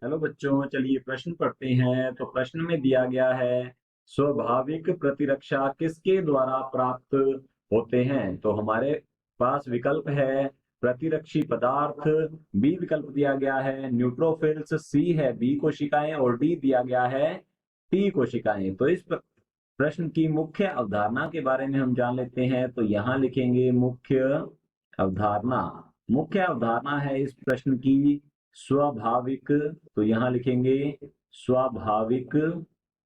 Hello बच्चों, चलिए प्रश्न पढ़ते हैं। तो प्रश्न में दिया गया है, स्वाभाविक प्रतिरक्षा किसके द्वारा प्राप्त होते हैं। तो हमारे पास विकल्प है प्रतिरक्षी पदार्थ, बी विकल्प दिया गया है न्यूट्रोफिल्स, सी है बी कोशिकाएं और डी दिया गया है टी कोशिकाएं। तो इस प्रश्न की मुख्य अवधारणा के बारे में हम जान लेते हैं। तो यहाँ लिखेंगे मुख्य अवधारणा। मुख्य अवधारणा है इस प्रश्न की स्वाभाविक, तो यहाँ लिखेंगे स्वाभाविक,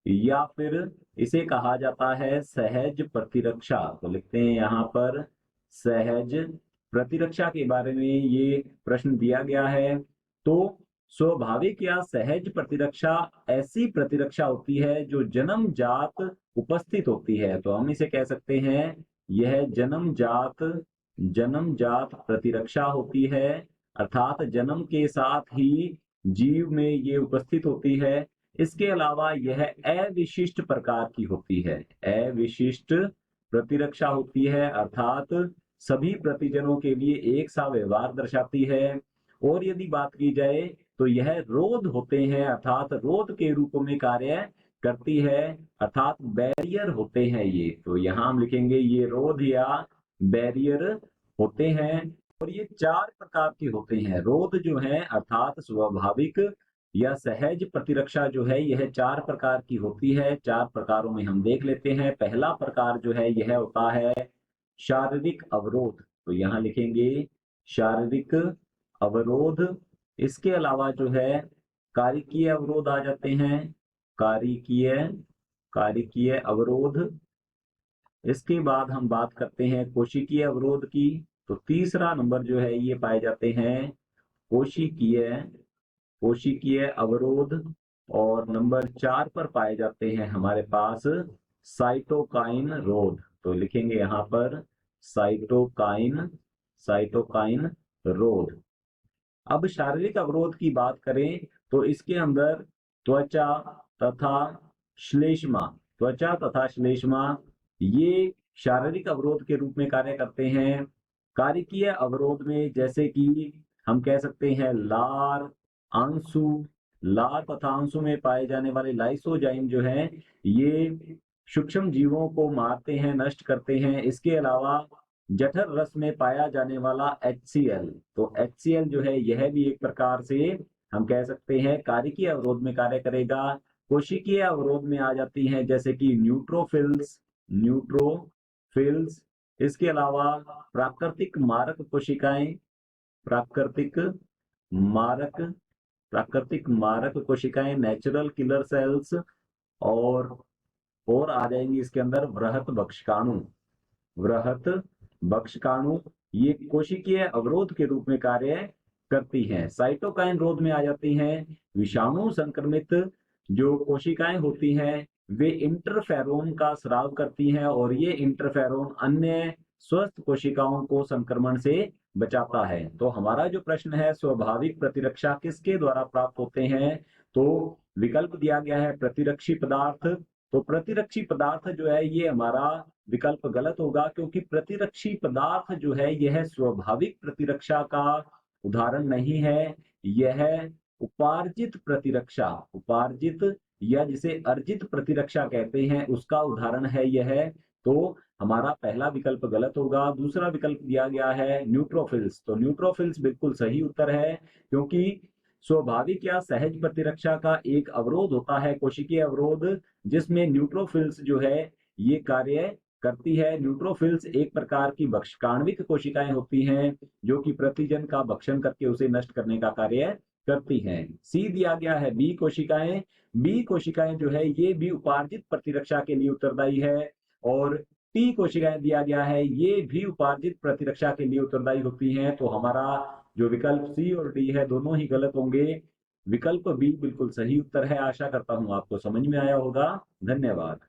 या फिर इसे कहा जाता है सहज प्रतिरक्षा। तो लिखते हैं यहाँ पर सहज प्रतिरक्षा के बारे में ये प्रश्न दिया गया है। तो स्वाभाविक या सहज प्रतिरक्षा ऐसी प्रतिरक्षा होती है जो जन्मजात उपस्थित होती है। तो हम इसे कह सकते हैं यह जन्मजात प्रतिरक्षा होती है, अर्थात जन्म के साथ ही जीव में ये उपस्थित होती है। इसके अलावा यह अविशिष्ट प्रकार की होती है, अविशिष्ट प्रतिरक्षा होती है, अर्थात सभी प्रतिजनों के लिए एक सा व्यवहार दर्शाती है। और यदि बात की जाए तो यह रोध होते हैं, अर्थात रोध के रूप में कार्य करती है, अर्थात बैरियर होते हैं ये। तो यहाँ हम लिखेंगे ये रोध या बैरियर होते हैं। और ये चार प्रकार के होते हैं। रोध जो है अर्थात स्वाभाविक या सहज प्रतिरक्षा जो है यह चार प्रकार की होती है। चार प्रकारों में हम देख लेते हैं। पहला प्रकार जो है यह होता है शारीरिक अवरोध। तो यहाँ लिखेंगे शारीरिक अवरोध। इसके अलावा जो है कारिकीय अवरोध आ जाते हैं, कारिकीय अवरोध। इसके बाद हम बात करते हैं कोशिकीय अवरोध की। तो तीसरा नंबर जो है ये पाए जाते हैं कोशिकीय अवरोध। और नंबर 4 पर पाए जाते हैं हमारे पास साइटोकाइन रोध। तो लिखेंगे यहाँ पर साइटोकाइन रोध। अब शारीरिक अवरोध की बात करें तो इसके अंदर त्वचा तथा श्लेष्मा ये शारीरिक अवरोध के रूप में कार्य करते हैं। कारिकीय अवरोध में जैसे कि हम कह सकते हैं लार तथा आंसू में पाए जाने वाले लाइसोजाइम जो हैं ये सूक्ष्म जीवों को मारते हैं, नष्ट करते हैं। इसके अलावा जठर रस में पाया जाने वाला HCl, तो HCl जो है यह भी एक प्रकार से हम कह सकते हैं कारिकीय अवरोध में कार्य करेगा। कोशिकीय अवरोध में आ जाती हैं जैसे कि न्यूट्रोफिल्स। इसके अलावा प्राकृतिक मारक कोशिकाएं, नेचुरल किलर सेल्स। और आ जाएंगी इसके अंदर वृहत भक्षकाणु, ये कोशिकीय अवरोध के रूप में कार्य करती हैं। साइटोकाइन रोध में आ जाती हैं विषाणु संक्रमित जो कोशिकाएं होती हैं, वे इंटरफेरोन का स्राव करती हैं और ये इंटरफेरोन अन्य स्वस्थ कोशिकाओं को संक्रमण से बचाता है। तो हमारा जो प्रश्न है स्वाभाविक प्रतिरक्षा किसके द्वारा प्राप्त होते हैं, तो विकल्प दिया गया है प्रतिरक्षी पदार्थ। तो प्रतिरक्षी पदार्थ जो है ये हमारा विकल्प गलत होगा, क्योंकि प्रतिरक्षी पदार्थ जो है यह स्वाभाविक प्रतिरक्षा का उदाहरण नहीं है। यह उपार्जित या जिसे अर्जित प्रतिरक्षा कहते हैं उसका उदाहरण है यह। तो हमारा पहला विकल्प गलत होगा। दूसरा विकल्प दिया गया है न्यूट्रोफिल्स। तो न्यूट्रोफिल्स बिल्कुल सही उत्तर है, क्योंकि स्वाभाविक या सहज प्रतिरक्षा का एक अवरोध होता है कोशिकीय अवरोध, जिसमें न्यूट्रोफिल्स जो है ये कार्य करती है। न्यूट्रोफिल्स एक प्रकार की भक्षकाण्विक कोशिकाएं होती हैं जो कि प्रतिजन का भक्षण करके उसे नष्ट करने का कार्य करती हैं। सी दिया गया है बी कोशिकाएं जो है ये भी उपार्जित प्रतिरक्षा के लिए उत्तरदायी है। और टी कोशिकाएं दिया गया है ये भी उपार्जित प्रतिरक्षा के लिए उत्तरदायी होती हैं। तो हमारा जो विकल्प सी और डी है दोनों ही गलत होंगे। विकल्प बी बिल्कुल सही उत्तर है। आशा करता हूं आपको समझ में आया होगा। धन्यवाद।